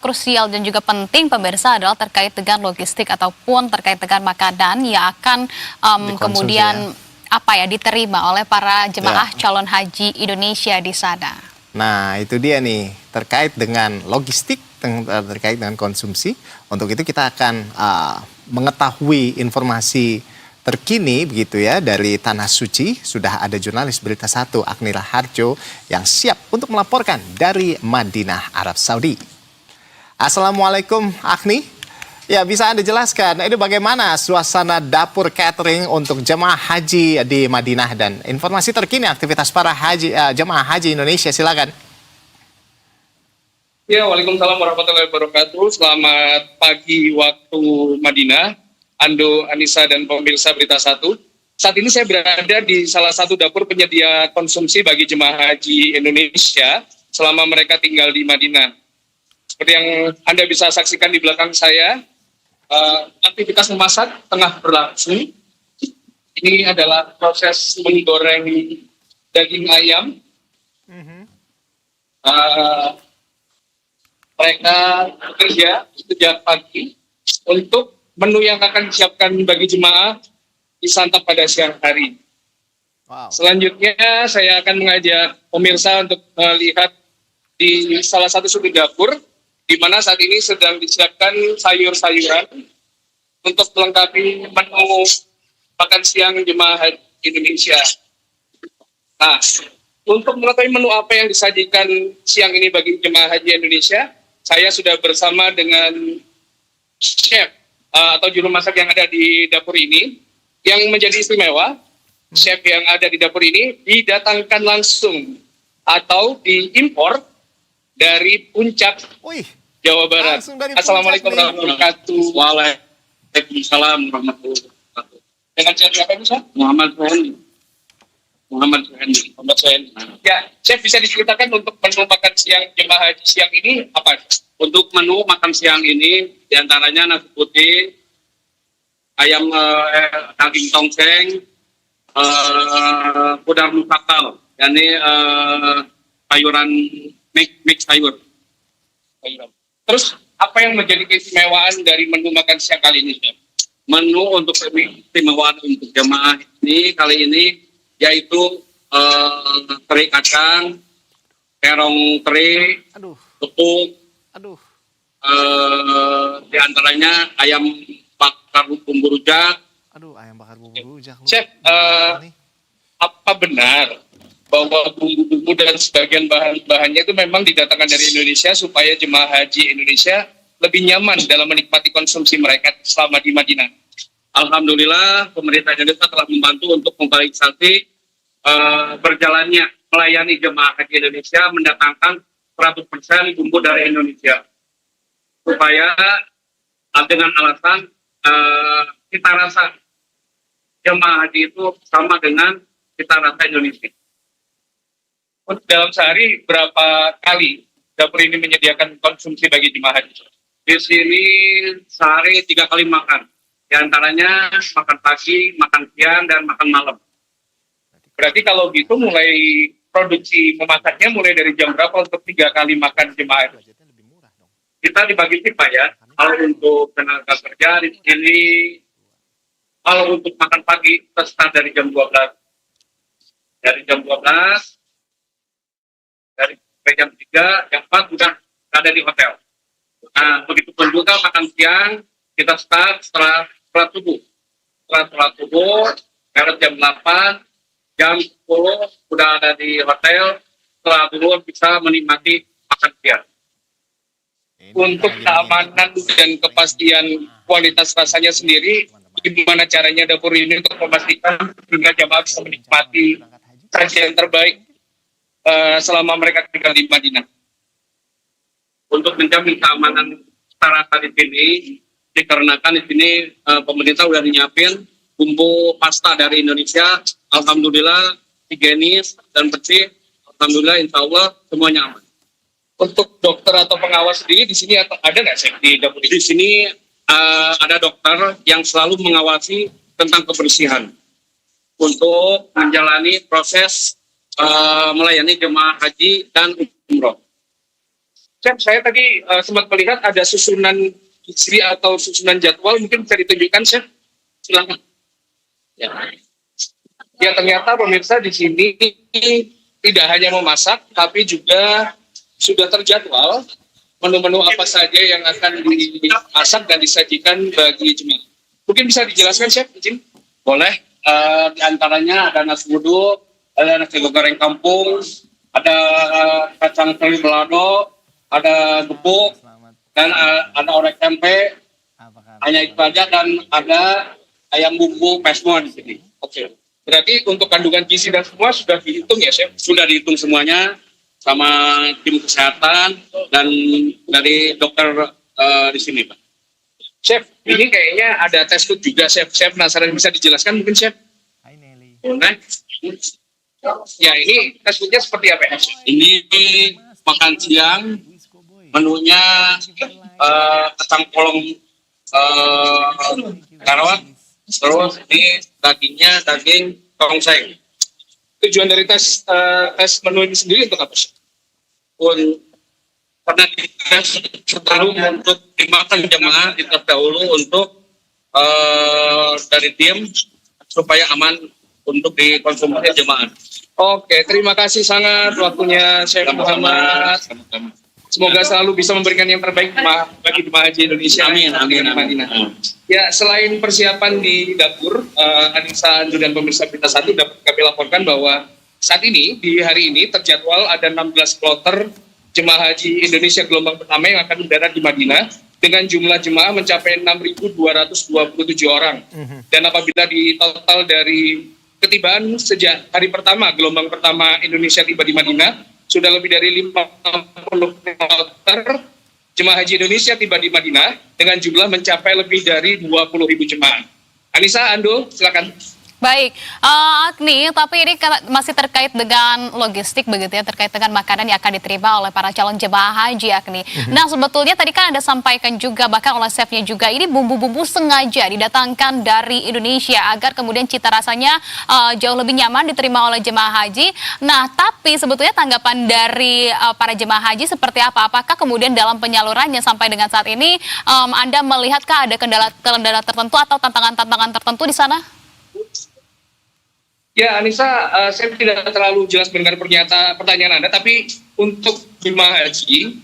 Krusial dan juga penting pemirsa adalah terkait dengan logistik ataupun terkait dengan makanan yang akan kemudian diterima oleh para jemaah calon haji Indonesia di sana. Nah, itu dia nih, terkait dengan logistik, terkait dengan konsumsi. Untuk itu kita akan mengetahui informasi terkini begitu ya dari Tanah Suci. Sudah ada jurnalis Berita 1 Agni Raharjo yang siap untuk melaporkan dari Madinah, Arab Saudi. Assalamualaikum Agni. Ya, bisa Anda jelaskan ini bagaimana suasana dapur catering untuk jemaah haji di Madinah dan informasi terkini aktivitas para jemaah haji Indonesia, silakan. Ya, waalaikumsalam warahmatullahi wabarakatuh. Selamat pagi waktu Madinah, Ando, Anissa, dan pemirsa Berita 1. Saat ini saya berada di salah satu dapur penyedia konsumsi bagi jemaah haji Indonesia selama mereka tinggal di Madinah. Seperti yang Anda bisa saksikan di belakang saya, aktivitas memasak tengah berlangsung. Ini adalah proses menggoreng daging ayam. Mereka bekerja sejak pagi untuk menu yang akan disiapkan bagi jemaah disantap pada siang hari. Wow. Selanjutnya saya akan mengajak pemirsa untuk melihat di salah satu sudut dapur, di mana saat ini sedang disiapkan sayur-sayuran untuk melengkapi menu makan siang jemaah haji Indonesia. Nah, untuk mengetahui menu apa yang disajikan siang ini bagi jemaah haji Indonesia, saya sudah bersama dengan chef atau juru masak yang ada di dapur ini. Yang menjadi istimewa, chef yang ada di dapur ini didatangkan langsung atau diimpor dari Puncak, Jawa Barat. Assalamualaikum warahmatullahi wabarakatuh. Waalaikumsalam warahmatullahi wabarakatuh. Dengan chef siapa itu, Chef? Muhammad Suhendi. Ya, Chef bisa diceritakan untuk menu makan siang jemaah haji siang ini apa? Untuk menu makan siang ini diantaranya nasi putih, ayam daging tongseng, pudar musakal, yakni sayuran mix sayur. Terus apa yang menjadi keistimewaan dari menu makan siang kali ini, Chef? Menu untuk keistimewaan untuk jemaah ini kali ini yaitu teri kacang, terong teri, tepung, di antaranya ayam bakar bumbu rujak. Ayam bakar bumbu rujak. Chef, apa benar bahwa bumbu-bumbu dan sebagian bahan-bahannya itu memang didatangkan dari Indonesia supaya jemaah haji Indonesia lebih nyaman dalam menikmati konsumsi mereka selama di Madinah? Alhamdulillah, pemerintah Indonesia telah membantu untuk memfasilitasi berjalannya melayani jemaah haji Indonesia mendatangkan 100% bumbu dari Indonesia. Supaya dengan alasan cita rasa jemaah haji itu sama dengan cita rasa Indonesia. Dalam sehari berapa kali dapur ini menyediakan konsumsi bagi jemaah haji? Di sini sehari 3 kali makan. Di antaranya makan pagi, makan siang, dan makan malam. Berarti kalau gitu mulai produksi memasaknya mulai dari jam berapa untuk 3 kali makan jemaah haji? Kita dibagi shift, Pak, ya. Kalau untuk tenaga kerja di sini, kalau untuk makan pagi kita start dari jam 12. Dari jam 12 dari jam 3, jam 4 sudah ada di hotel. Nah, begitu pun juga makan siang, kita start setelah subuh. Setelah subuh, karena jam 8, jam 10 sudah ada di hotel, setelah dulu bisa menikmati makan siang. Untuk keamanan dan kepastian kualitas rasanya sendiri, gimana caranya dapur ini untuk memastikan hingga jamaah bisa menikmati sajian terbaik selama mereka tinggal di Madinah? Untuk menjamin keamanan secara di sini, dikarenakan di sini pemerintah sudah nyiapin bumbu pasta dari Indonesia. Alhamdulillah higienis dan bersih. Alhamdulillah, insya Allah semuanya aman. Untuk dokter atau pengawas sendiri di sini ada nggak sih di dapur ini? Di sini ada dokter yang selalu mengawasi tentang kebersihan untuk menjalani proses melayani jemaah haji dan umroh. Chef, saya tadi sempat melihat ada susunan gizi atau susunan jadwal, mungkin bisa ditunjukkan, Chef? Silakan. Ya. Ya, ternyata pemirsa di sini tidak hanya memasak, tapi juga sudah terjadwal menu-menu apa saja yang akan dimasak dan disajikan bagi jemaah. Mungkin bisa dijelaskan, Chef? Izin? Boleh. Di antaranya ada nasi uduk, ada nasi goreng kampung, ada kacang teri balado, ada gepuk, dan ada orek tempe. Hanya itu aja, dan ada ayam bumbu pesmo di sini. Oke. Berarti untuk kandungan gizi dan semua sudah dihitung ya, Chef? Sudah dihitung semuanya sama tim kesehatan dan dari dokter di sini, Pak. Chef, ini kayaknya ada test food juga, Chef. Chef penasaran, bisa dijelaskan mungkin, Chef? Nah, ya ini test foodnya seperti apa ya, Chef? Ini makan siang, menunya kacang polong karawat, terus ini dagingnya daging tongseng. Tujuan dari tes menu ini sendiri untuk apa, Chef? Karena kita selalu untuk dimakan jemaah terlebih dahulu untuk dari tim supaya aman untuk dikonsumsi jemaah. Oke, terima kasih sangat waktunya Chef Muhammad. Semoga selalu bisa memberikan yang terbaik bagi jemaah haji Indonesia. Amin, amin, amin. Ya, selain persiapan di dapur, Anissa Andu dan pemirsa Berita Satu dapat kami laporkan bahwa saat ini, di hari ini terjadwal ada 16 kloter jemaah haji Indonesia gelombang pertama yang akan mendarat di Madinah dengan jumlah jemaah mencapai 6.227 orang. Dan apabila di total dari ketibaan sejak hari pertama, gelombang pertama Indonesia tiba di Madinah, sudah lebih dari 50 kloter jemaah haji Indonesia tiba di Madinah dengan jumlah mencapai lebih dari 20.000 jemaah. Anissa, Ando, silakan. Baik, Agni, tapi ini masih terkait dengan logistik begitu ya, terkait dengan makanan yang akan diterima oleh para calon jemaah haji, Agni. Nah, sebetulnya tadi kan Anda sampaikan juga, bahkan oleh chefnya juga, ini bumbu-bumbu sengaja didatangkan dari Indonesia agar kemudian cita rasanya jauh lebih nyaman diterima oleh jemaah haji. Nah, tapi sebetulnya tanggapan dari para jemaah haji seperti apa? Apakah kemudian dalam penyalurannya sampai dengan saat ini Anda melihatkah ada kendala tertentu atau tantangan-tantangan tertentu di sana? Ya, Anissa, saya tidak terlalu jelas mendengar pertanyaan Anda, tapi untuk jemaah haji,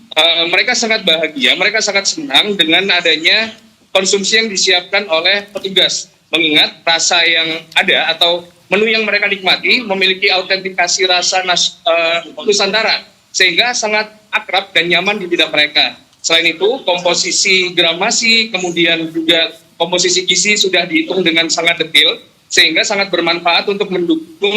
mereka sangat bahagia, mereka sangat senang dengan adanya konsumsi yang disiapkan oleh petugas. Mengingat rasa yang ada atau menu yang mereka nikmati memiliki autentikasi rasa Nusantara, sehingga sangat akrab dan nyaman di lidah mereka. Selain itu, komposisi gramasi, kemudian juga komposisi gizi sudah dihitung dengan sangat detail, sehingga sangat bermanfaat untuk mendukung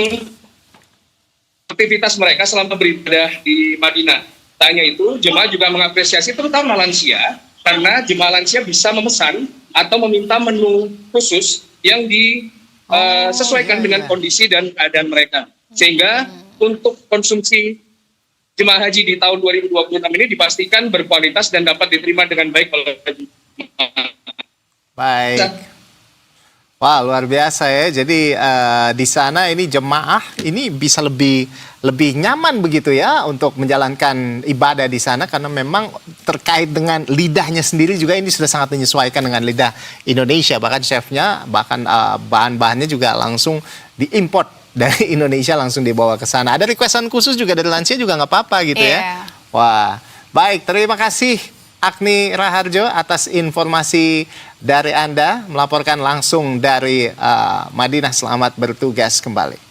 aktivitas mereka selama beribadah di Madinah. Tak hanya itu, jemaah juga mengapresiasi terutama lansia, karena jemaah lansia bisa memesan atau meminta menu khusus yang disesuaikan dengan kondisi dan keadaan mereka. Sehingga untuk konsumsi jemaah haji di tahun 2026 ini dipastikan berkualitas dan dapat diterima dengan baik oleh jemaah. Baik. Wah, luar biasa ya. Jadi di sana ini jemaah ini bisa lebih nyaman begitu ya untuk menjalankan ibadah di sana, karena memang terkait dengan lidahnya sendiri juga ini sudah sangat menyesuaikan dengan lidah Indonesia. Bahkan chefnya, bahkan bahan-bahannya juga langsung diimport dari Indonesia, langsung dibawa ke sana. Ada requestan khusus juga dari lansia juga nggak apa-apa gitu ya. Wah, baik. Terima kasih Agni Raharjo atas informasi dari Anda, melaporkan langsung dari Madinah. Selamat bertugas kembali.